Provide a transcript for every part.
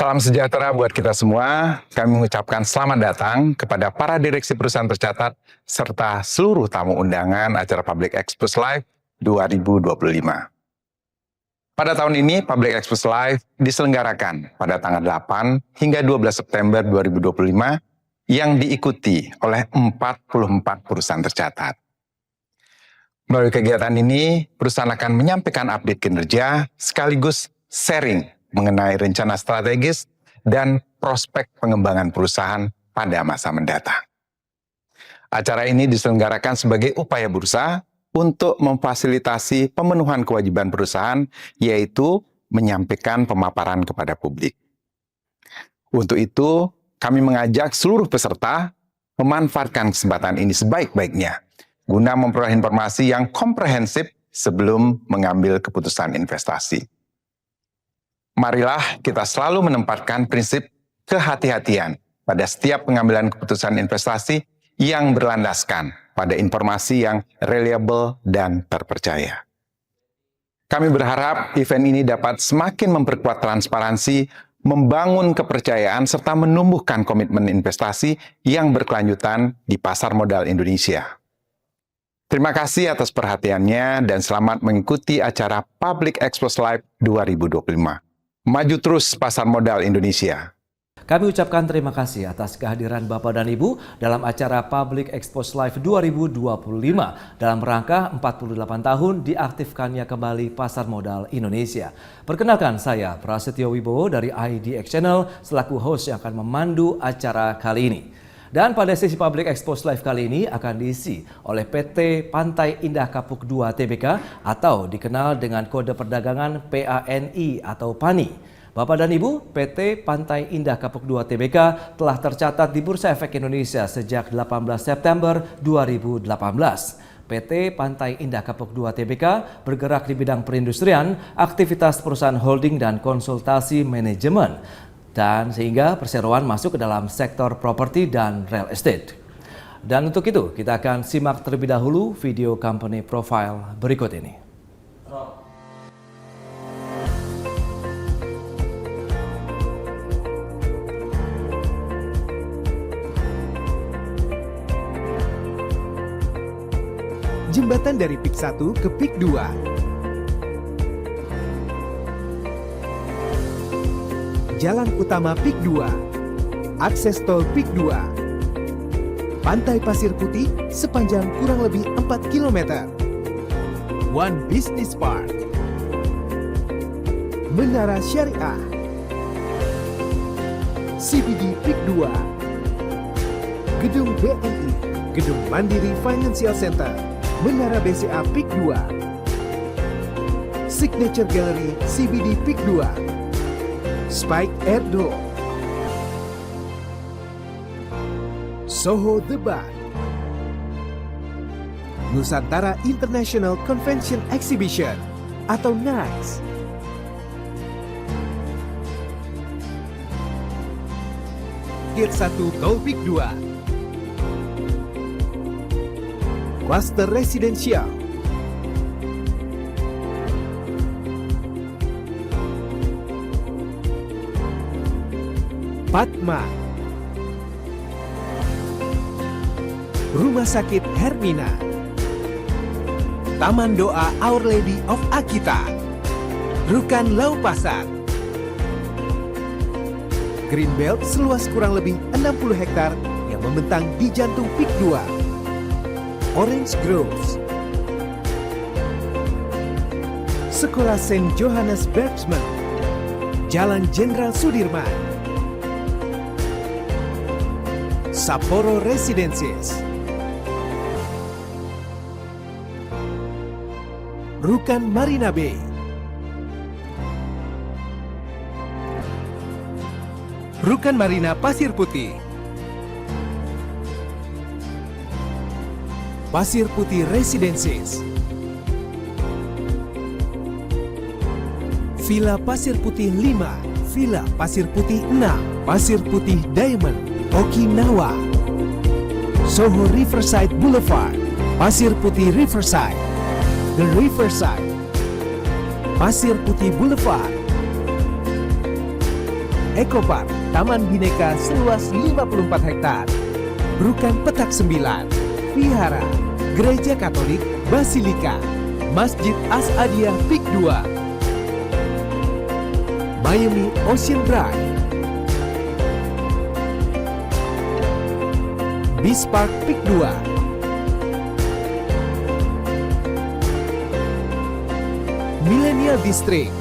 Salam sejahtera buat kita semua. Kami mengucapkan selamat datang kepada para direksi perusahaan tercatat serta seluruh tamu undangan acara Public Expose Live 2025. Pada tahun ini, Public Expose Live diselenggarakan pada tanggal 8 hingga 12 September 2025 yang diikuti oleh 44 perusahaan tercatat. Melalui kegiatan ini, perusahaan akan menyampaikan update kinerja sekaligus sharing mengenai rencana strategis dan prospek pengembangan perusahaan pada masa mendatang. Acara ini diselenggarakan sebagai upaya bursa untuk memfasilitasi pemenuhan kewajiban perusahaan, yaitu menyampaikan pemaparan kepada publik. Untuk itu, kami mengajak seluruh peserta memanfaatkan kesempatan ini sebaik-baiknya guna memperoleh informasi yang komprehensif sebelum mengambil keputusan investasi. Marilah kita selalu menempatkan prinsip kehati-hatian pada setiap pengambilan keputusan investasi yang berlandaskan pada informasi yang reliable dan terpercaya. Kami berharap event ini dapat semakin memperkuat transparansi, membangun kepercayaan, serta menumbuhkan komitmen investasi yang berkelanjutan di pasar modal Indonesia. Terima kasih atas perhatiannya dan selamat mengikuti acara Public Expose Live 2025. Maju terus pasar modal Indonesia. Kami ucapkan terima kasih atas kehadiran Bapak dan Ibu dalam acara Public Expose Live 2025 dalam rangka 48 tahun diaktifkannya kembali pasar modal Indonesia. Perkenalkan, saya Prasetyo Wibowo dari IDX Channel selaku host yang akan memandu acara kali ini. Dan pada sesi Public Expose Live kali ini akan diisi oleh PT Pantai Indah Kapuk 2 Tbk atau dikenal dengan kode perdagangan PANI atau PANI. Bapak dan Ibu, PT Pantai Indah Kapuk 2 Tbk telah tercatat di Bursa Efek Indonesia sejak 18 September 2018. PT Pantai Indah Kapuk 2 Tbk bergerak di bidang perindustrian, aktivitas perusahaan holding dan konsultasi manajemen. Dan sehingga perseroan masuk ke dalam sektor properti dan real estate. Dan untuk itu kita akan simak terlebih dahulu video company profile berikut ini. Jembatan dari PIK 1 ke PIK 2. Jalan utama PIK 2, akses tol PIK 2, Pantai Pasir Putih sepanjang kurang lebih 4 km, One Business Park, Menara Syariah, CBD PIK 2, Gedung BNI, Gedung Mandiri Financial Center, Menara BCA PIK 2, Signature Gallery CBD PIK 2, Spike Erdo, Soho The Bar, Nusantara International Convention Exhibition atau NICE, Gate 1 Tol PIK 2, Cluster Residensial, Padma, Rumah Sakit Hermina, Taman Doa Our Lady of Akita, Rukan Lau Pasar, Greenbelt seluas kurang lebih 60 hektar yang membentang di jantung PIK 2, Orange Groves, Sekolah St. Johannes Bergsman, Jalan Jenderal Sudirman, Sapporo Residences, Rukan Marina Bay, Rukan Marina Pasir Putih, Pasir Putih Residences, Villa Pasir Putih 5, Villa Pasir Putih 6, Pasir Putih Diamond, Okinawa, Soho Riverside Boulevard, Pasir Putih Riverside, The Riverside, Pasir Putih Boulevard, Ekopark, Taman Bhinneka seluas 54 hektar. Rukan Petak 9, Vihara, Gereja Katolik, Basilika, Masjid As-Adiyah Peak 2, Miami Ocean Drive, Beach Park Peak 2, Millennial District,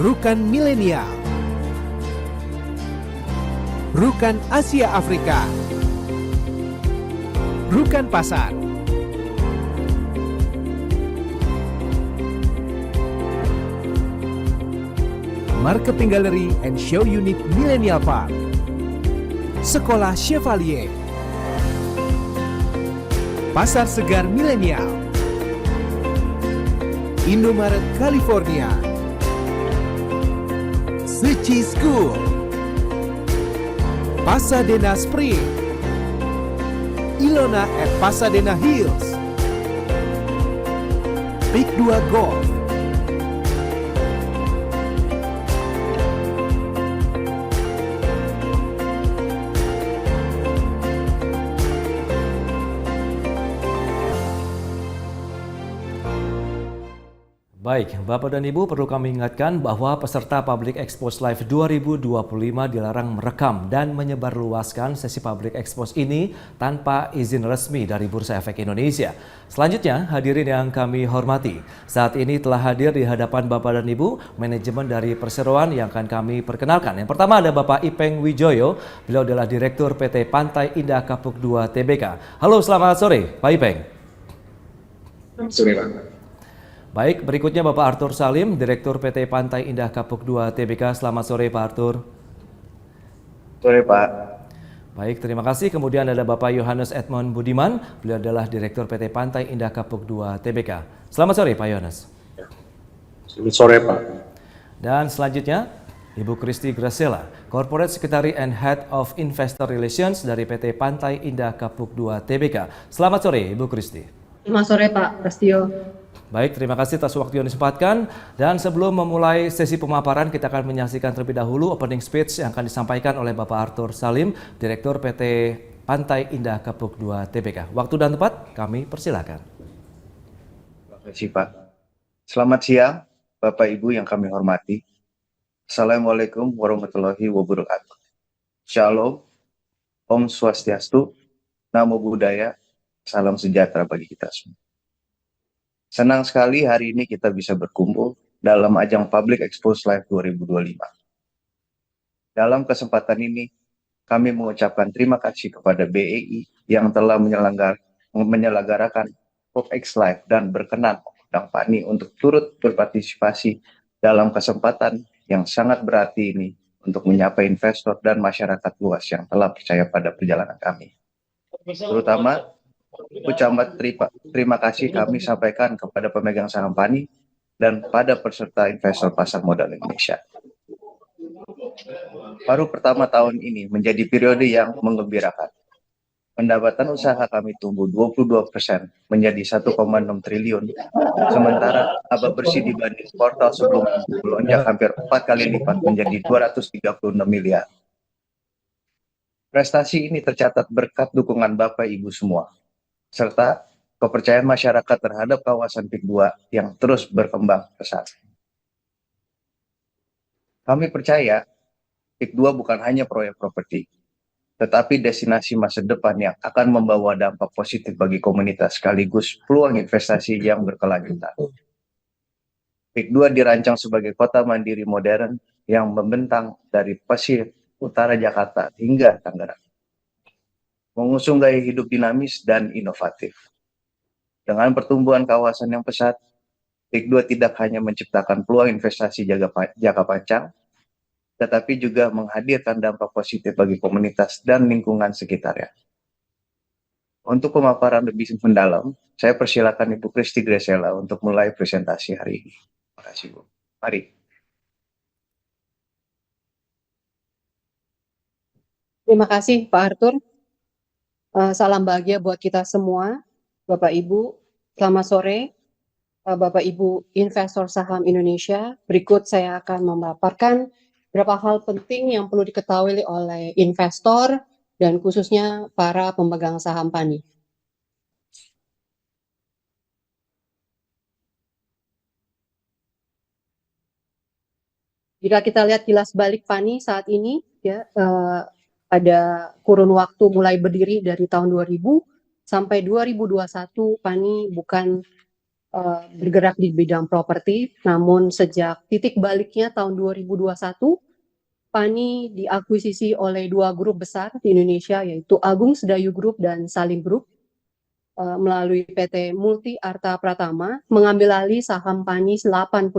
Rukan Milenial, Rukan Asia Afrika, Rukan Pasar, Marketing Gallery and Show Unit Millennial Park, Sekolah Chevalier, Pasar Segar Milenial, Indomaret California, Suci School, Pasadena Spring, Ilona at Pasadena Hills, Peak 2 Golf, Baik, Bapak dan Ibu, perlu kami ingatkan bahwa peserta Public Expose Live 2025 dilarang merekam dan menyebarluaskan sesi Public Expose ini tanpa izin resmi dari Bursa Efek Indonesia. Selanjutnya, hadirin yang kami hormati, saat ini telah hadir di hadapan Bapak dan Ibu manajemen dari perseroan yang akan kami perkenalkan. Yang pertama ada Bapak Ipeng Wijoyo, beliau adalah Direktur PT Pantai Indah Kapuk 2 TBK. Halo, selamat sore Pak Ipeng. Selamat sore Pak. Baik, berikutnya Bapak Arthur Salim, Direktur PT Pantai Indah Kapuk 2 TBK. Selamat sore Pak Arthur. Sore Pak. Baik, terima kasih. Kemudian ada Bapak Yohanes Edmond Budiman, beliau adalah Direktur PT Pantai Indah Kapuk 2 TBK. Selamat sore Pak Yohanes. Selamat sore Pak. Dan selanjutnya Ibu Kristi Gracela, Corporate Secretary and Head of Investor Relations dari PT Pantai Indah Kapuk 2 TBK. Selamat sore Ibu Kristi. Selamat sore Pak Prastio. Baik, terima kasih atas waktu yang disempatkan. Dan sebelum memulai sesi pemaparan, kita akan menyaksikan terlebih dahulu opening speech yang akan disampaikan oleh Bapak Arthur Salim, Direktur PT Pantai Indah Kapuk 2 TBK. Waktu dan tempat kami persilakan. Terima kasih Pak. Selamat siang Bapak Ibu yang kami hormati. Assalamualaikum warahmatullahi wabarakatuh. Shalom, Om Swastiastu, Namo Buddhaya, salam sejahtera bagi kita semua. Senang sekali hari ini kita bisa berkumpul dalam ajang Public Expose Live 2025. Dalam kesempatan ini, kami mengucapkan terima kasih kepada BEI yang telah menyelenggarakan PopX Live dan berkenan mengundang Pani untuk turut berpartisipasi dalam kesempatan yang sangat berarti ini untuk menyapa investor dan masyarakat luas yang telah percaya pada perjalanan kami. Terutama ucapan terima kasih kami sampaikan kepada pemegang saham Pani dan pada peserta investor pasar modal Indonesia. Paruh pertama tahun ini menjadi periode yang menggembirakan. Pendapatan usaha kami tumbuh 22% menjadi 1,6 triliun, sementara laba bersih dibanding kuartal sebelumnya melonjak hampir 4 kali lipat menjadi 236 miliar. Prestasi ini tercatat berkat dukungan Bapak Ibu semua, serta kepercayaan masyarakat terhadap kawasan PIK 2 yang terus berkembang pesat. Kami percaya PIK 2 bukan hanya proyek properti, tetapi destinasi masa depan yang akan membawa dampak positif bagi komunitas sekaligus peluang investasi yang berkelanjutan. PIK 2 dirancang sebagai kota mandiri modern yang membentang dari pesisir utara Jakarta hingga Tangerang, mengusung gaya hidup dinamis dan inovatif. Dengan pertumbuhan kawasan yang pesat, PIK 2 tidak hanya menciptakan peluang investasi jangka panjang, tetapi juga menghadirkan dampak positif bagi komunitas dan lingkungan sekitarnya. Untuk pemaparan lebih mendalam, saya persilakan Ibu Kristi Gracela untuk mulai presentasi hari ini. Terima kasih Bu. Mari. Terima kasih Pak Arthur. Salam bahagia buat kita semua, Bapak Ibu. Selamat sore, Bapak Ibu investor saham Indonesia. Berikut saya akan memaparkan beberapa hal penting yang perlu diketahui oleh investor dan khususnya para pemegang saham PANI. Jika kita lihat kilas balik PANI saat ini, ya, pada kurun waktu mulai berdiri dari tahun 2000 sampai 2021, PANI bukan bergerak di bidang properti, namun sejak titik baliknya tahun 2021, PANI diakuisisi oleh dua grup besar di Indonesia, yaitu Agung Sedayu Group dan Salim Group, melalui PT Multi Arta Pratama, mengambil alih saham PANI 80%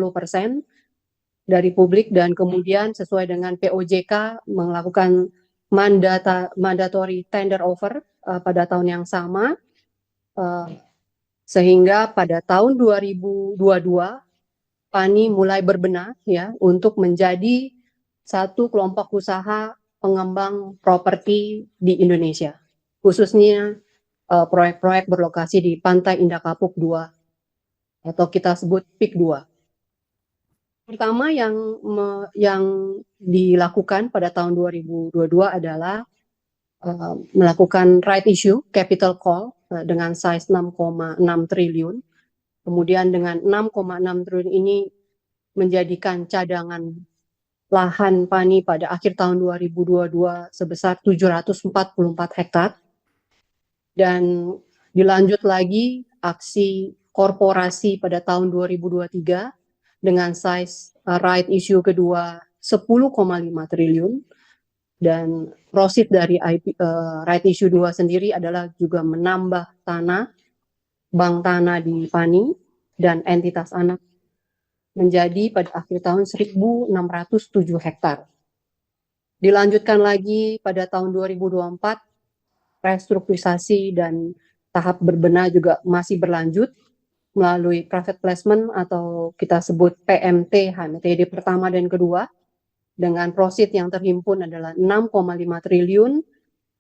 dari publik, dan kemudian sesuai dengan POJK melakukan mandatory tender offer pada tahun yang sama, sehingga pada tahun 2022 PANI mulai berbenah ya untuk menjadi satu kelompok usaha pengembang properti di Indonesia, khususnya proyek-proyek berlokasi di Pantai Indah Kapuk 2 atau kita sebut PIK 2. Pertama yang dilakukan pada tahun 2022 adalah melakukan right issue capital call dengan size 6,6 triliun. Kemudian dengan 6,6 triliun ini menjadikan cadangan lahan PANI pada akhir tahun 2022 sebesar 744 hektar. Dan dilanjut lagi aksi korporasi pada tahun 2023 dengan size right issue kedua 10,5 triliun, dan proceed dari right issue 2 sendiri adalah juga menambah bank tanah di PANI dan entitas anak menjadi pada akhir tahun 1.607 hektar. Dilanjutkan lagi pada tahun 2024, restrukturisasi dan tahap berbenah juga masih berlanjut melalui private placement atau kita sebut PMT HMTD pertama dan kedua, dengan proceed yang terhimpun adalah 6,5 triliun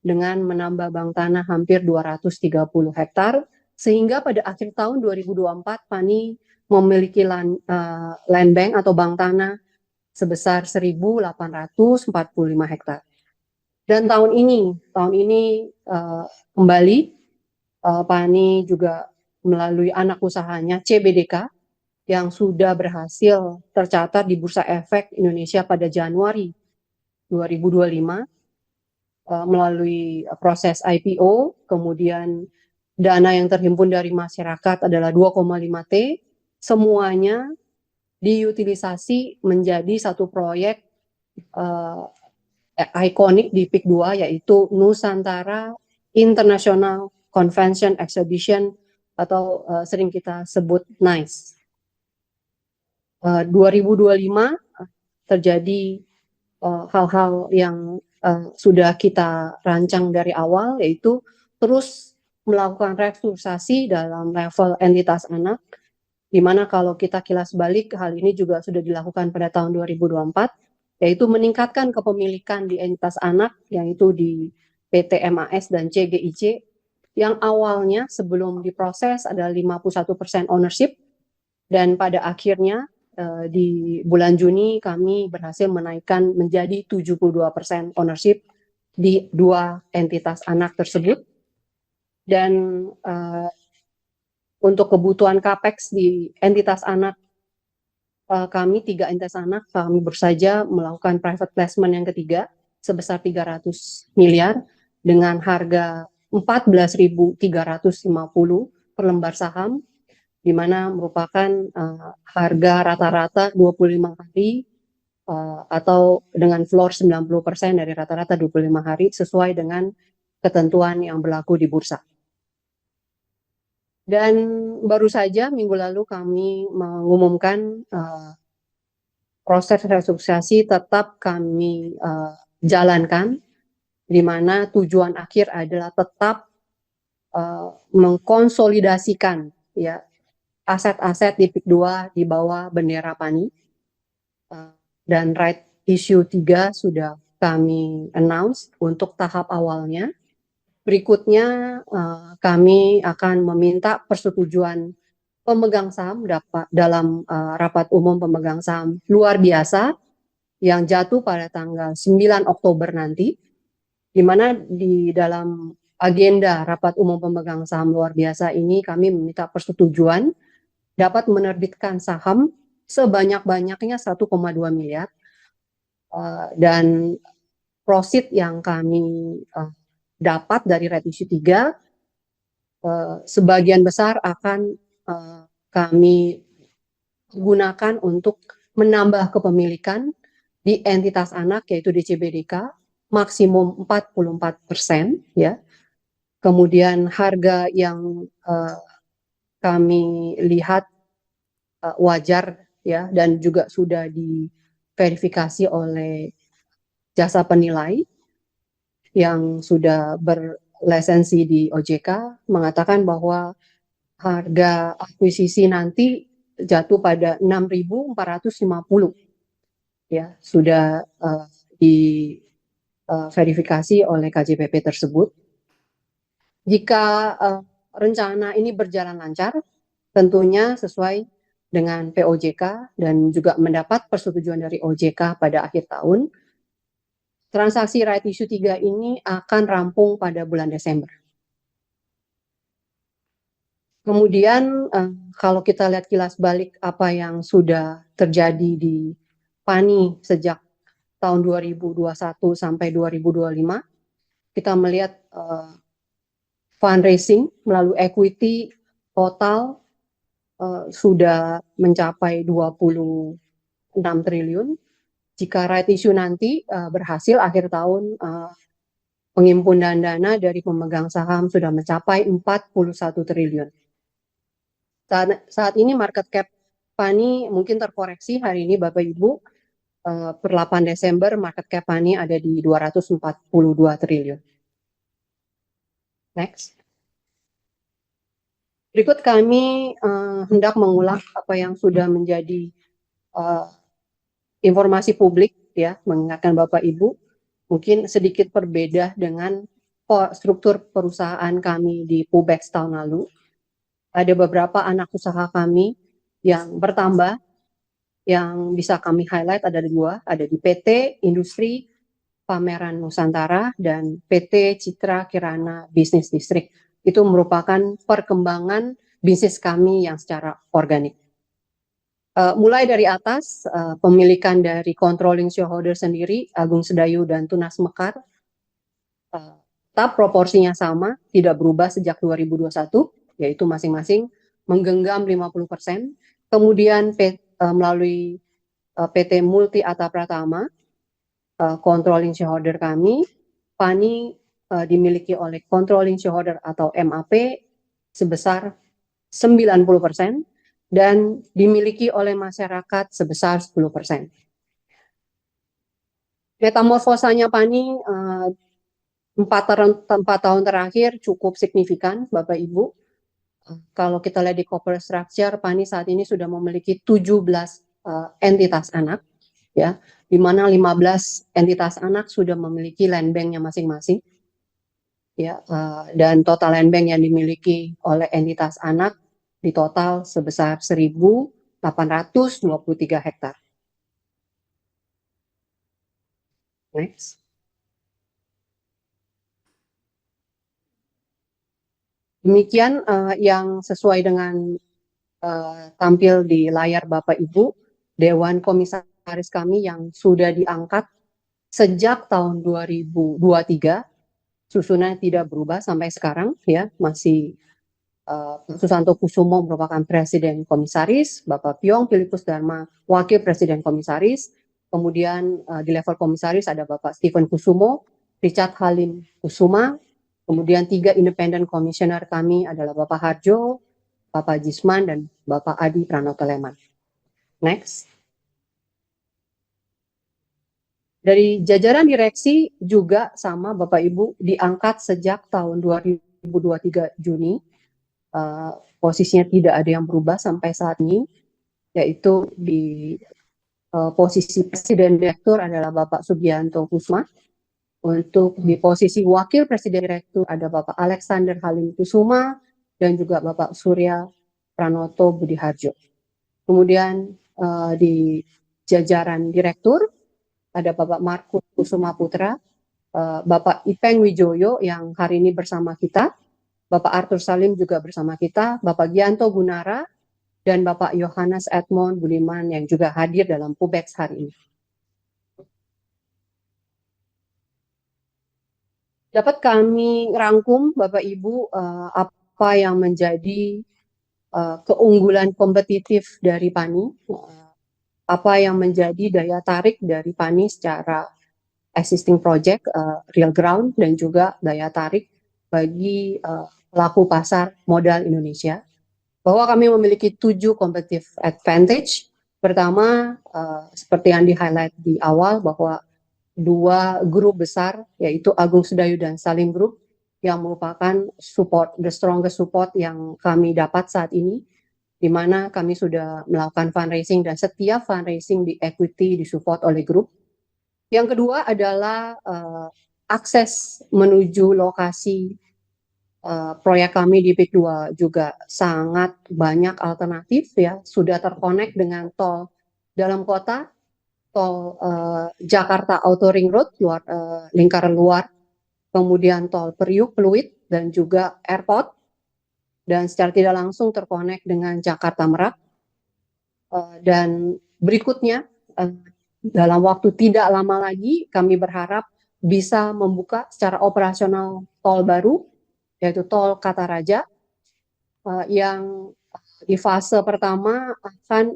dengan menambah bank tanah hampir 230 hektar, sehingga pada akhir tahun 2024 PANI memiliki land bank atau bank tanah sebesar 1.845 hektar. Dan tahun ini kembali PANI juga melalui anak usahanya CBDK yang sudah berhasil tercatat di Bursa Efek Indonesia pada Januari 2025 melalui proses IPO, kemudian dana yang terhimpun dari masyarakat adalah 2,5 T, semuanya diutilisasi menjadi satu proyek ikonik di PIK 2, yaitu Nusantara International Convention Exhibition atau sering kita sebut NICE. 2025 terjadi hal-hal yang sudah kita rancang dari awal, yaitu terus melakukan restrukturisasi dalam level entitas anak, di mana kalau kita kilas balik hal ini juga sudah dilakukan pada tahun 2024, yaitu meningkatkan kepemilikan di entitas anak, yaitu di PT MAS dan CGIC, yang awalnya sebelum diproses ada 51% ownership, dan pada akhirnya di bulan Juni kami berhasil menaikkan menjadi 72% ownership di dua entitas anak tersebut. Dan untuk kebutuhan capex di entitas anak kami, 3 entitas anak, kami bersaja melakukan private placement yang ketiga sebesar 300 miliar dengan harga 14.350 per lembar saham, di mana merupakan harga rata-rata 25 hari atau dengan floor 90% dari rata-rata 25 hari sesuai dengan ketentuan yang berlaku di bursa. Dan baru saja minggu lalu kami mengumumkan proses restrukturisasi tetap kami jalankan, di mana tujuan akhir adalah tetap mengkonsolidasikan ya aset-aset di PIK 2 di bawah bendera PANI, dan right issue 3 sudah kami announce untuk tahap awalnya, Berikutnya kami akan meminta persetujuan pemegang saham dalam rapat umum pemegang saham luar biasa yang jatuh pada tanggal 9 Oktober nanti, di mana di dalam agenda rapat umum pemegang saham luar biasa ini kami meminta persetujuan dapat menerbitkan saham sebanyak-banyaknya 1,2 miliar dan proceed yang kami dapat dari right issue 3 sebagian besar akan kami gunakan untuk menambah kepemilikan di entitas anak yaitu DCBDK maksimum 44% ya. Kemudian harga yang kami lihat wajar ya dan juga sudah diverifikasi oleh jasa penilai yang sudah berlisensi di OJK mengatakan bahwa harga akuisisi nanti jatuh pada 6.450 ya sudah diverifikasi oleh KJPP tersebut. Jika rencana ini berjalan lancar, tentunya sesuai dengan POJK dan juga mendapat persetujuan dari OJK pada akhir tahun, transaksi right issue 3 ini akan rampung pada bulan Desember. Kemudian kalau kita lihat kilas balik apa yang sudah terjadi di PANI sejak tahun 2021 sampai 2025, kita melihat fundraising melalui equity total sudah mencapai 26 triliun. Jika right issue nanti berhasil akhir tahun pengimpunan dana dari pemegang saham sudah mencapai 41 triliun. Saat ini market cap PANI mungkin terkoreksi hari ini Bapak Ibu, per 8 Desember market cap PANI ada di 242 triliun. Next. Berikut kami hendak mengulang apa yang sudah menjadi informasi publik ya, mengingatkan Bapak Ibu, mungkin sedikit berbeda dengan struktur perusahaan kami di Pubex tahun lalu. Ada beberapa anak usaha kami yang bertambah, yang bisa kami highlight ada 2, ada di PT Industri Pameran Nusantara dan PT Citra Kirana Business District. Itu merupakan perkembangan bisnis kami yang secara organik. Mulai dari atas, pemilikan dari controlling shareholder sendiri, Agung Sedayu dan Tunas Mekar, tetap proporsinya sama, tidak berubah sejak 2021, yaitu masing-masing menggenggam 50%. Kemudian melalui PT Multi Atta Pratama, controlling shareholder kami, PANI dimiliki oleh controlling shareholder atau MAP sebesar 90% dan dimiliki oleh masyarakat sebesar 10%. Metamorfosanya PANI 4 tahun terakhir cukup signifikan, Bapak Ibu. Kalau kita lihat di corporate structure, PANI saat ini sudah memiliki 17 entitas anak, ya, di mana 15 entitas anak sudah memiliki land bank-nya masing-masing, ya, dan total land bank yang dimiliki oleh entitas anak di total sebesar 1.823 hektar. Next. Demikian yang sesuai dengan tampil di layar Bapak Ibu, Dewan Komisaris kami yang sudah diangkat sejak tahun 2023, susunannya tidak berubah sampai sekarang, ya, masih Pak Susanto Kusumo merupakan Presiden Komisaris, Bapak Pyong Filipus Dharma Wakil Presiden Komisaris, kemudian di level Komisaris ada Bapak Stephen Kusumo, Richard Halim Kusuma, kemudian 3 independent commissioner kami adalah Bapak Harjo, Bapak Jisman, dan Bapak Adi Pranoto Leman. Next. Dari jajaran direksi juga sama Bapak Ibu diangkat sejak tahun 2023 Juni. Posisinya tidak ada yang berubah sampai saat ini, yaitu di posisi Presiden Direktur adalah Bapak Subianto Kusuma, Untuk di posisi Wakil Presiden Direktur ada Bapak Alexander Halim Kusuma dan juga Bapak Surya Pranoto Budiharjo. Kemudian di jajaran Direktur ada Bapak Markus Kusuma Putra, Bapak Ipeng Wijoyo yang hari ini bersama kita, Bapak Arthur Salim juga bersama kita, Bapak Gianto Gunara, dan Bapak Yohanes Edmond Budiman yang juga hadir dalam PUBEX hari ini. Dapat kami rangkum Bapak Ibu apa yang menjadi keunggulan kompetitif dari PANI, apa yang menjadi daya tarik dari PANI secara existing project, real ground, dan juga daya tarik bagi pelaku pasar modal Indonesia. Bahwa kami memiliki 7 competitive advantage. Pertama, seperti yang di-highlight di awal, bahwa 2 grup besar, yaitu Agung Sedayu dan Salim Group, yang merupakan support, the strongest support yang kami dapat saat ini, di mana kami sudah melakukan fundraising dan setiap fundraising di equity disupport oleh grup. Yang kedua adalah akses menuju lokasi proyek kami di PIK 2 juga sangat banyak alternatif ya, sudah terkonek dengan tol dalam kota, tol Jakarta Auto Ring Road, lingkaran luar, kemudian tol Priuk Pluit, dan juga airport, dan secara tidak langsung terkonek dengan Jakarta Merak. Dan berikutnya, dalam waktu tidak lama lagi, kami berharap bisa membuka secara operasional tol baru, yaitu tol Kataraja, yang di fase pertama akan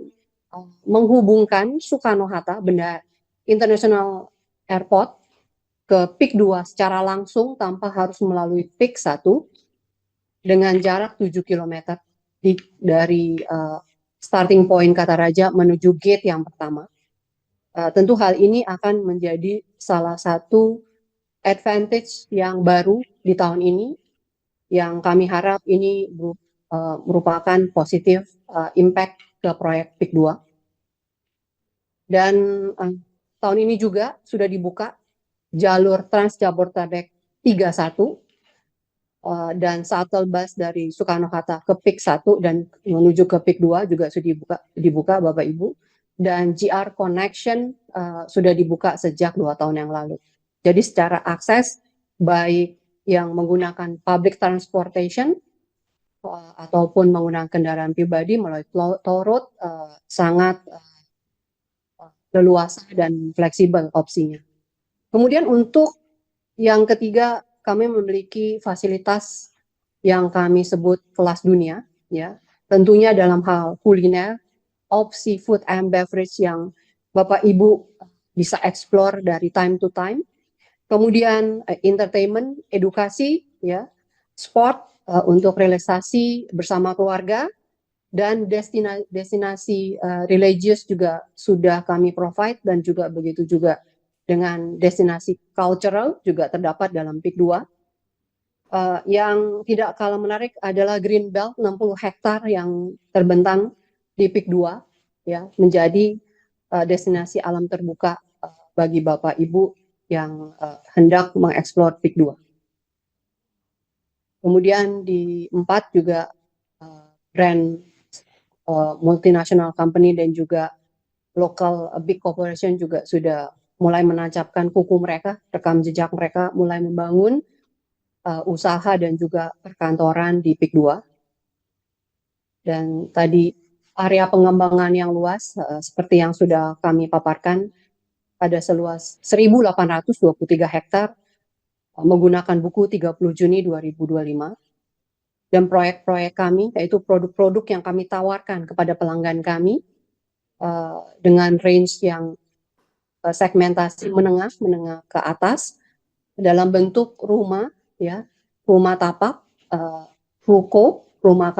menghubungkan Soekarno-Hatta, Benda International Airport, ke PIK 2 secara langsung tanpa harus melalui PIK 1 dengan jarak 7 km dari starting point Kataraja menuju gate yang pertama. Tentu hal ini akan menjadi salah satu advantage yang baru di tahun ini, yang kami harap ini merupakan positif impact ke proyek PIK 2. Dan tahun ini juga sudah dibuka jalur Trans Jabodetabek 31 dan shuttle bus dari Soekarno-Hatta ke PIK 1 dan menuju ke PIK 2 juga sudah dibuka Bapak Ibu, dan GR Connection sudah dibuka sejak 2 tahun yang lalu. Jadi secara akses baik yang menggunakan public transportation ataupun menggunakan kendaraan pribadi melalui toll road sangat leluasa dan fleksibel opsinya. Kemudian untuk yang ketiga, kami memiliki fasilitas yang kami sebut kelas dunia, ya. Tentunya dalam hal kuliner, opsi food and beverage yang Bapak Ibu bisa explore dari time to time. Kemudian entertainment, edukasi, ya, sport untuk relaksasi bersama keluarga, dan destinasi religius juga sudah kami provide, dan juga begitu juga dengan destinasi cultural juga terdapat dalam PIK 2. Yang tidak kalah menarik adalah Green Belt 60 hektar yang terbentang di PIK 2, ya, menjadi destinasi alam terbuka bagi Bapak Ibu yang hendak mengeksplor PIK 2. Kemudian di 4 juga brand multinational company dan juga local big corporation juga sudah mulai menancapkan kuku mereka, rekam jejak mereka, mulai membangun usaha dan juga perkantoran di PIK 2. Dan tadi area pengembangan yang luas seperti yang sudah kami paparkan, ada seluas 1.823 hektar menggunakan buku 30 Juni 2025. Dan proyek-proyek kami, yaitu produk-produk yang kami tawarkan kepada pelanggan kami dengan range yang segmentasi menengah ke atas dalam bentuk rumah, ya, rumah tapak, ruko, rumah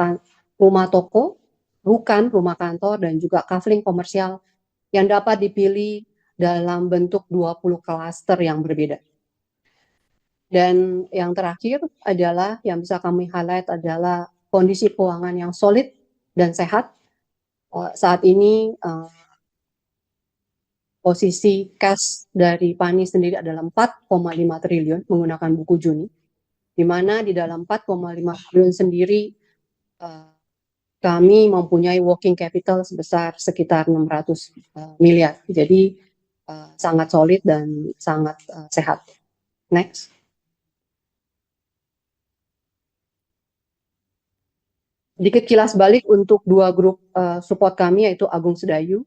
toko, rukan, rumah kantor, dan juga kafling komersial yang dapat dipilih dalam bentuk 20 klaster yang berbeda. Dan yang terakhir adalah yang bisa kami highlight adalah kondisi keuangan yang solid dan sehat. Saat ini posisi cash dari PANI sendiri adalah 4,5 triliun menggunakan buku Juni, di mana di dalam 4,5 triliun sendiri kami mempunyai working capital sebesar sekitar 600 miliar. Jadi sangat solid dan sangat sehat. Next. Sedikit kilas balik untuk dua grup support kami, yaitu Agung Sedayu,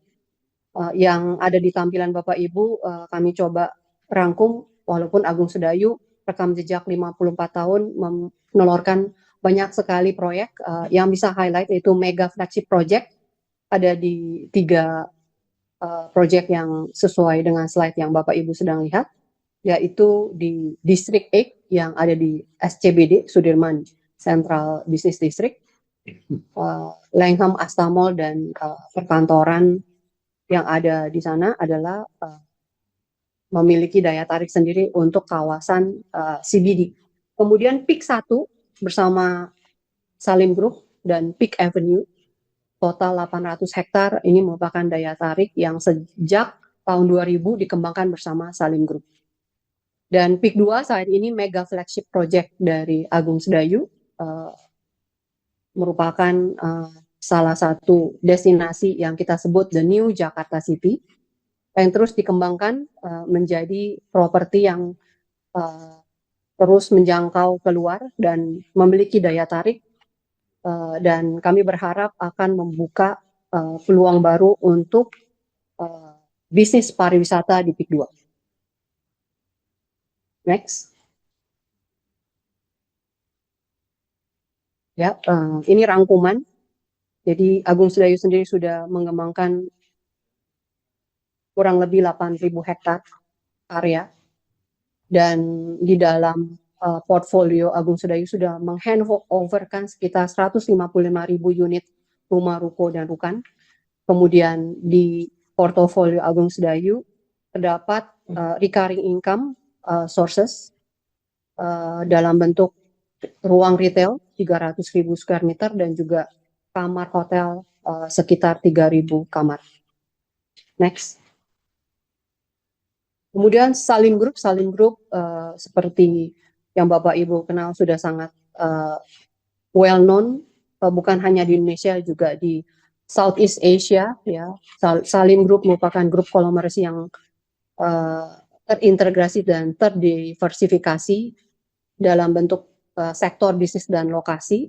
yang ada di tampilan Bapak Ibu, kami coba rangkum, walaupun Agung Sedayu rekam jejak 54 tahun menelurkan banyak sekali proyek, yang bisa highlight yaitu mega flagship project, ada di 3 proyek yang sesuai dengan slide yang Bapak Ibu sedang lihat, yaitu di Distrik 8 yang ada di SCBD, Sudirman Central Business District, Langham Astamall dan perkantoran yang ada di sana adalah memiliki daya tarik sendiri untuk kawasan CBD. Kemudian PIK 1 bersama Salim Group dan PIK Avenue, total 800 hektar, ini merupakan daya tarik yang sejak tahun 2000 dikembangkan bersama Salim Group. Dan PIK 2 saat ini mega flagship project dari Agung Sedayu, merupakan salah satu destinasi yang kita sebut The New Jakarta City, yang terus dikembangkan menjadi properti yang terus menjangkau keluar dan memiliki daya tarik, dan kami berharap akan membuka peluang baru untuk bisnis pariwisata di PIK 2. Next. Ya, ini rangkuman. Jadi Agung Sedayu sendiri sudah mengembangkan kurang lebih 8.000 hektar area, dan di dalam portfolio Agung Sedayu sudah menghandoverkan sekitar 155.000 unit rumah, ruko, dan rukan. Kemudian di portofolio Agung Sedayu terdapat recurring income sources dalam bentuk ruang retail 300.000 square meter dan juga kamar hotel sekitar 3.000 kamar. Next. Kemudian Salim Group seperti yang Bapak Ibu kenal sudah sangat well known, bukan hanya di Indonesia juga di Southeast Asia. Ya, Salim Group merupakan grup konglomerasi yang terintegrasi dan terdiversifikasi dalam bentuk sektor bisnis dan lokasi.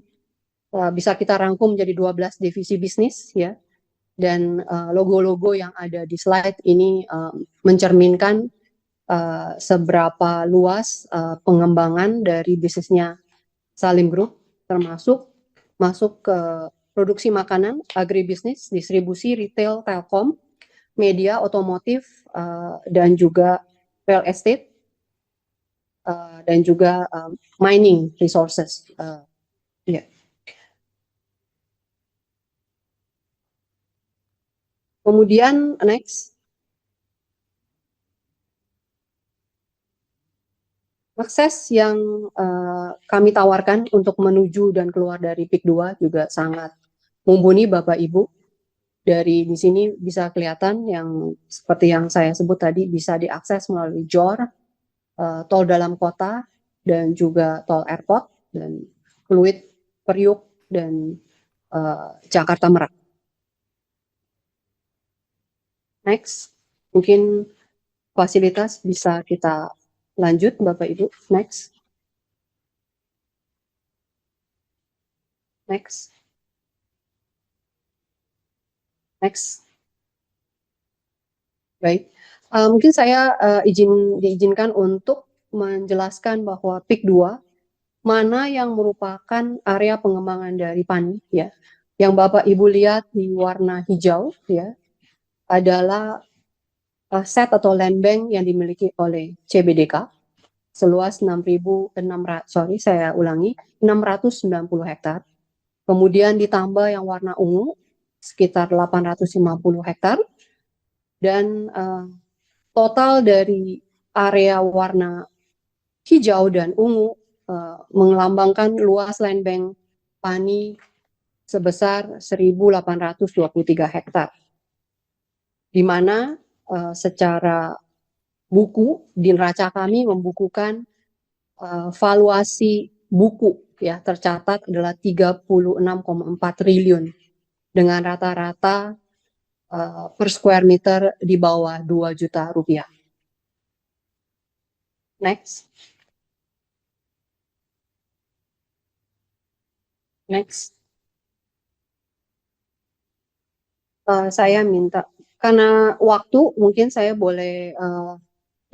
Bisa kita rangkum menjadi 12 divisi bisnis, ya. Dan logo-logo yang ada di slide ini mencerminkan seberapa luas pengembangan dari bisnisnya Salim Group, termasuk masuk ke produksi makanan, agribisnis, distribusi, retail, telkom, media, otomotif, dan juga real estate, dan juga mining resources. Yeah. Kemudian next, akses yang kami tawarkan untuk menuju dan keluar dari PIK 2 juga sangat mumpuni, Bapak Ibu. Dari di sini bisa kelihatan yang seperti yang saya sebut tadi, bisa diakses melalui JOR, tol dalam kota, dan juga tol airport, dan Fluid, Priuk, dan Jakarta Merak. Next, mungkin fasilitas bisa kita lanjut, Bapak Ibu. Next. Next. Next. Baik, mungkin saya diizinkan untuk menjelaskan bahwa PIK 2 mana yang merupakan area pengembangan dari PANI, ya. Yang Bapak Ibu lihat di warna hijau, ya, adalah aset atau land bank yang dimiliki oleh CBDK seluas 6.600 690 hektar. Kemudian ditambah yang warna ungu sekitar 850 hektar, dan total dari area warna hijau dan ungu melambangkan luas land bank PANI sebesar 1.823 hektar, di mana secara buku di neraca kami membukukan valuasi buku ya tercatat adalah 36,4 triliun dengan rata-rata per square meter di bawah 2 juta rupiah. Next. Next. Saya minta, karena waktu mungkin saya boleh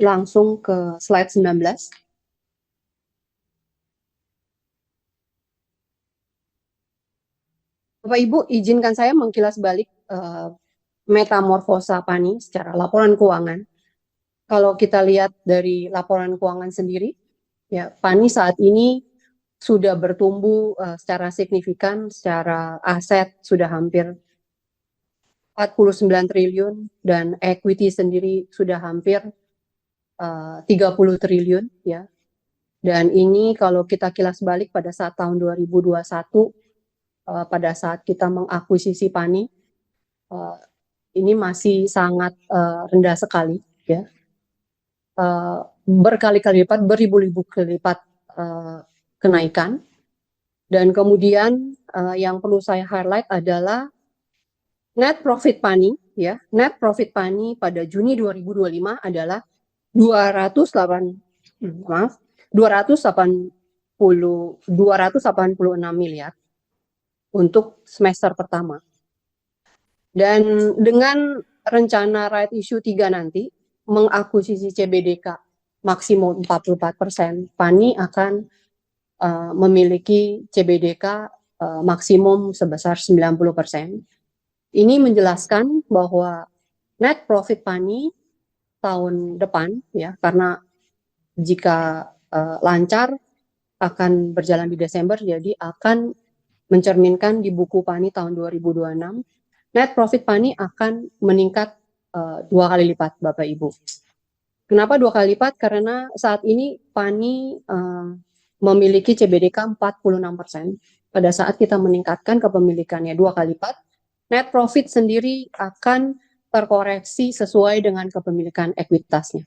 langsung ke slide 19. Bapak Ibu, izinkan saya mengkilas balik metamorfosa PANI secara laporan keuangan. Kalau kita lihat dari laporan keuangan sendiri, ya PANI saat ini sudah bertumbuh secara signifikan, secara aset sudah hampir 49 triliun dan equity sendiri sudah hampir 30 triliun ya. Dan ini kalau kita kilas balik pada saat tahun 2021 pada saat kita mengakuisisi PANI ini masih sangat rendah sekali ya. Berkali-kali lipat, beribu-ribu kali lipat kenaikan. Dan kemudian yang perlu saya highlight adalah net profit PANI ya. Net profit PANI pada Juni 2025 adalah 286 miliar untuk semester pertama. Dan dengan rencana right issue 3 nanti mengakuisisi CBDK maksimum 44%, PANI akan memiliki CBDK maksimum sebesar 90%. Ini menjelaskan bahwa net profit PANI tahun depan ya, karena jika lancar akan berjalan di Desember, jadi akan mencerminkan di buku PANI tahun 2026, net profit PANI akan meningkat 2 kali lipat, Bapak Ibu. Kenapa 2 kali lipat? Karena saat ini PANI memiliki CBDK 46%. Pada saat kita meningkatkan kepemilikannya 2 kali lipat, net profit sendiri akan terkoreksi sesuai dengan kepemilikan ekuitasnya.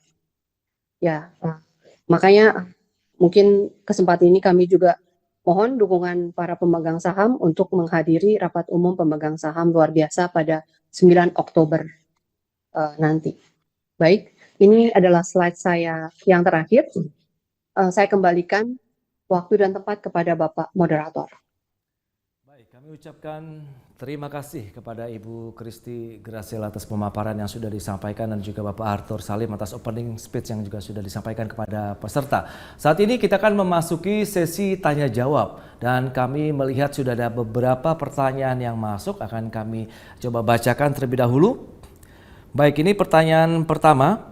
Ya, makanya mungkin kesempatan ini kami juga mohon dukungan para pemegang saham untuk menghadiri rapat umum pemegang saham luar biasa pada 9 Oktober nanti. Baik, ini adalah slide saya yang terakhir. Saya kembalikan waktu dan tempat kepada Bapak Moderator. Baik, kami ucapkan terima kasih kepada Ibu Christy Graciela atas pemaparan yang sudah disampaikan dan juga Bapak Arthur Salim atas opening speech yang juga sudah disampaikan kepada peserta. Saat ini kita akan memasuki sesi tanya jawab dan kami melihat sudah ada beberapa pertanyaan yang masuk, akan kami coba bacakan terlebih dahulu. Baik, ini pertanyaan pertama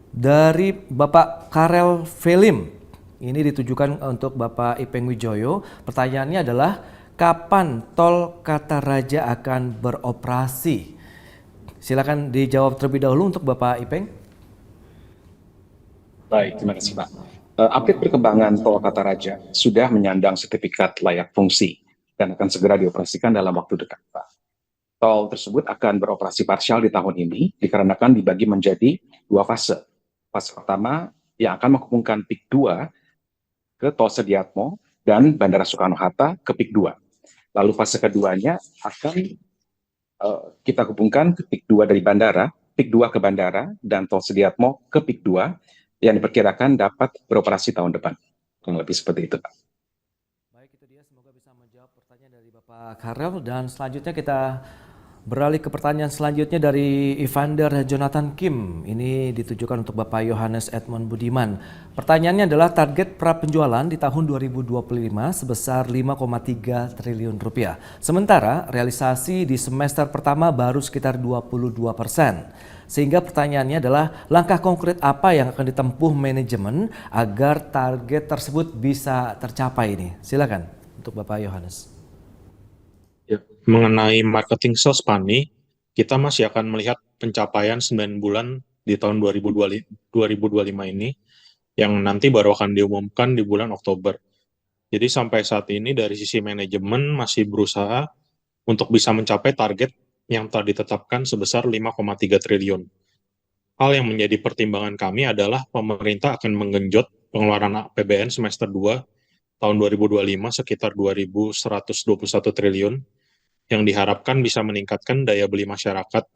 dari Bapak Karel Velim. Ini ditujukan untuk Bapak Ipeng Wijoyo. Pertanyaannya adalah, kapan tol Kataraja akan beroperasi? Silakan dijawab terlebih dahulu untuk Bapak Ipeng. Baik, terima kasih Pak. Update perkembangan tol Kataraja sudah menyandang sertifikat layak fungsi dan akan segera dioperasikan dalam waktu dekat, Pak. Tol tersebut akan beroperasi parsial di tahun ini dikarenakan dibagi menjadi 2 fase. Fase pertama yang akan menghubungkan PIK 2 ke Tol Sediatmo dan Bandara Soekarno-Hatta ke PIK 2. Lalu fase keduanya akan kita hubungkan ke PIK 2 dari bandara, PIK 2 ke bandara, dan Tol Sediatmo ke PIK 2 yang diperkirakan dapat beroperasi tahun depan. Kurang lebih seperti itu, Pak. Baik, itu dia. Semoga bisa menjawab pertanyaan dari Bapak Karel. Dan selanjutnya kita beralih ke pertanyaan selanjutnya dari Evander Jonathan Kim. Ini ditujukan untuk Bapak Yohanes Edmond Budiman. Pertanyaannya adalah, target prapenjualan di tahun 2025 sebesar 5,3 triliun rupiah. Sementara realisasi di semester pertama baru sekitar 22%. Sehingga pertanyaannya adalah, langkah konkret apa yang akan ditempuh manajemen agar target tersebut bisa tercapai ini? Silakan untuk Bapak Yohanes. Ya, mengenai marketing sales PANI, kita masih akan melihat pencapaian 9 bulan di tahun 2025 ini, yang nanti baru akan diumumkan di bulan Oktober. Jadi sampai saat ini dari sisi manajemen masih berusaha untuk bisa mencapai target yang telah ditetapkan sebesar 5,3 triliun. Hal yang menjadi pertimbangan kami adalah pemerintah akan menggenjot pengeluaran APBN semester 2 tahun 2025 sekitar 2.121 triliun yang diharapkan bisa meningkatkan daya beli masyarakat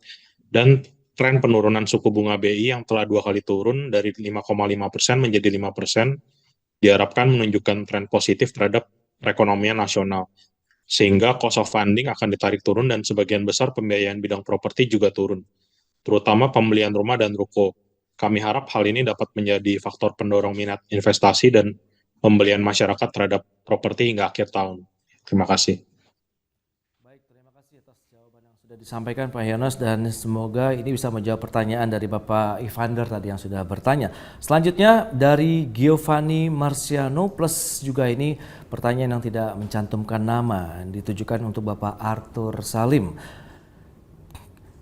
dan tren penurunan suku bunga BI yang telah 2 kali turun dari 5,5% menjadi 5% diharapkan menunjukkan tren positif terhadap perekonomian nasional. Sehingga cost of funding akan ditarik turun dan sebagian besar pembiayaan bidang properti juga turun, terutama pembelian rumah dan ruko. Kami harap hal ini dapat menjadi faktor pendorong minat investasi dan pembelian masyarakat terhadap properti hingga akhir tahun. Terima kasih. Baik, terima kasih atas jawaban yang sudah disampaikan Pak Yonos dan semoga ini bisa menjawab pertanyaan dari Bapak Evander tadi yang sudah bertanya. Selanjutnya dari Giovanni Marciano plus juga ini pertanyaan yang tidak mencantumkan nama ditujukan untuk Bapak Arthur Salim.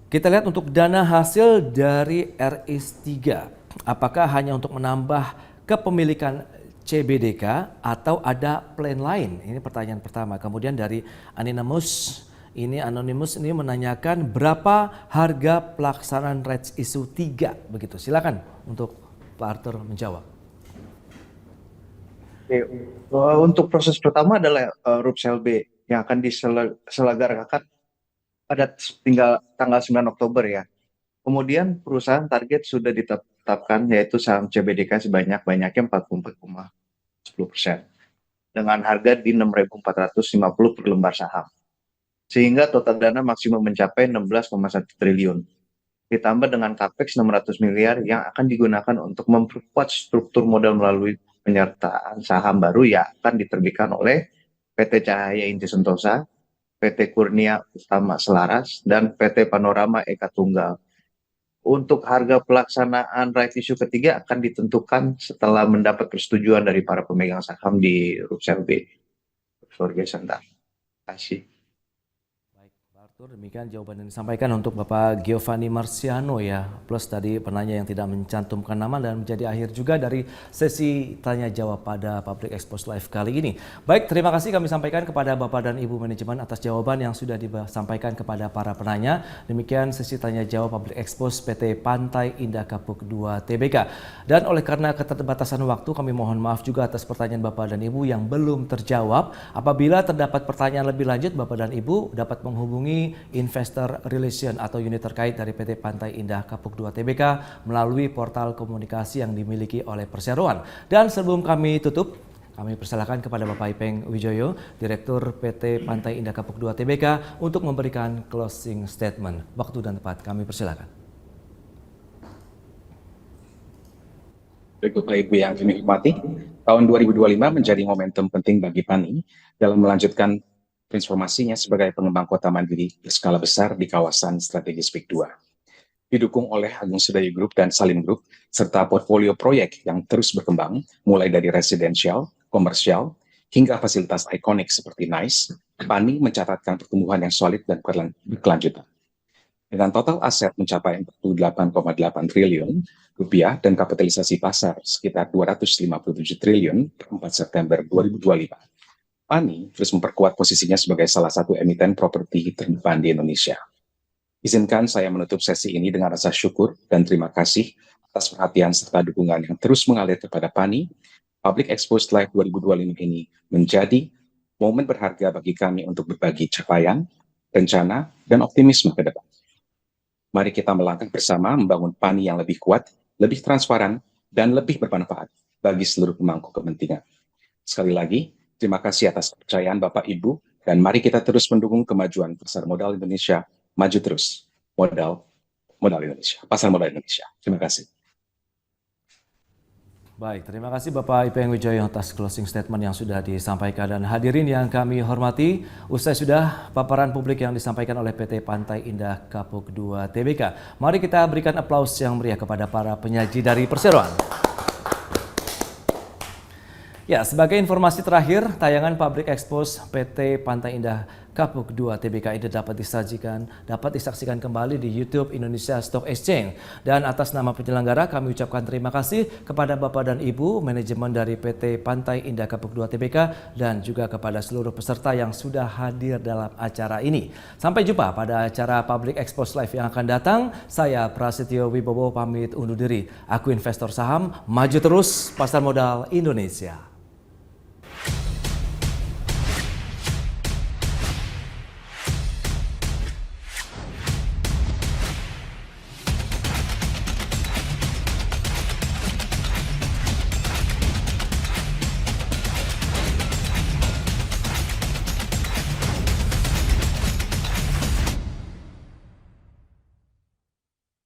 Kita lihat untuk dana hasil dari RIS 3, apakah hanya untuk menambah kepemilikan CBDK atau ada plan lain? Ini pertanyaan pertama. Kemudian dari Anonymous ini menanyakan berapa harga pelaksanaan rights issue 3 begitu. Silakan untuk Pak Arthur menjawab. Untuk proses pertama adalah RUPSEL B yang akan diselenggarakan pada tanggal 9 Oktober ya. Kemudian perusahaan target sudah ditetapkan yaitu saham CBDK sebanyak-banyaknya 44,10% dengan harga di 6.450 per lembar saham. Sehingga total dana maksimum mencapai 16,1 triliun. Ditambah dengan capex 600 miliar yang akan digunakan untuk memperkuat struktur modal melalui penyertaan saham baru yang akan diterbitkan oleh PT Cahaya Inti Sentosa, PT Kurnia Utama Selaras, dan PT Panorama Eka Tunggal. Untuk harga pelaksanaan rights issue ketiga akan ditentukan setelah mendapat persetujuan dari para pemegang saham di RUPSEL B. Terima kasih. Baik, Pak Arthur, demikian jawaban yang disampaikan untuk Bapak Giovanni Marciano ya, plus tadi penanya yang tidak mencantumkan nama dan menjadi akhir juga dari sesi tanya jawab pada Public Expose Live kali ini. Baik, terima kasih kami sampaikan kepada Bapak dan Ibu manajemen atas jawaban yang sudah disampaikan kepada para penanya. Demikian sesi tanya jawab Public Expose PT Pantai Indah Kapuk 2 TBK. Dan oleh karena keterbatasan waktu, kami mohon maaf juga atas pertanyaan Bapak dan Ibu yang belum terjawab. Apabila terdapat pertanyaan lebih lanjut, Bapak dan Ibu dapat menghubungi Investor Relation atau unit terkait dari PT Pantai Indah Kapuk 2 TBK melalui portal komunikasi yang dimiliki oleh Perseroan. Dan sebelum kami tutup, kami persilakan kepada Bapak Ipeng Wijoyo, Direktur PT Pantai Indah Kapuk 2 TBK untuk memberikan closing statement. Waktu dan tempat kami persilakan. Baik Bapak Ibu yang kami hormati, tahun 2025 menjadi momentum penting bagi PANI dalam melanjutkan transformasinya sebagai pengembang kota mandiri berskala besar di kawasan strategis PIK 2. Didukung oleh Agung Sedayu Group dan Salim Group, serta portfolio proyek yang terus berkembang, mulai dari residensial, komersial, hingga fasilitas ikonik seperti NICE, PANI mencatatkan pertumbuhan yang solid dan berkelanjutan. Dengan total aset mencapai 48,8 triliun rupiah dan kapitalisasi pasar sekitar 257 triliun per 4 September 2025. PANI terus memperkuat posisinya sebagai salah satu emiten properti terdepan di Indonesia. Izinkan saya menutup sesi ini dengan rasa syukur dan terima kasih atas perhatian serta dukungan yang terus mengalir kepada PANI. Public Expose Live 2025 ini menjadi momen berharga bagi kami untuk berbagi capaian, rencana, dan optimisme ke depan. Mari kita melangkah bersama membangun PANI yang lebih kuat, lebih transparan, dan lebih bermanfaat bagi seluruh pemangku kepentingan. Sekali lagi, terima kasih atas kepercayaan Bapak Ibu, dan mari kita terus mendukung kemajuan pasar modal Indonesia, maju terus, modal Indonesia, pasar modal Indonesia. Terima kasih. Baik, terima kasih Bapak Ipeng Wijoyo atas closing statement yang sudah disampaikan. Dan hadirin yang kami hormati, usai sudah paparan publik yang disampaikan oleh PT Pantai Indah Kapuk 2 TBK. Mari kita berikan aplaus yang meriah kepada para penyaji dari Perseroan. Ya, sebagai informasi terakhir, tayangan Public Expose PT Pantai Indah Kapuk 2 TBK ini dapat disaksikan kembali di YouTube Indonesia Stock Exchange. Dan atas nama penyelenggara kami ucapkan terima kasih kepada Bapak dan Ibu manajemen dari PT Pantai Indah Kapuk 2 TBK dan juga kepada seluruh peserta yang sudah hadir dalam acara ini. Sampai jumpa pada acara Public Expose Live yang akan datang. Saya Prasetyo Wibowo pamit undur diri. Aku investor saham, maju terus pasar modal Indonesia.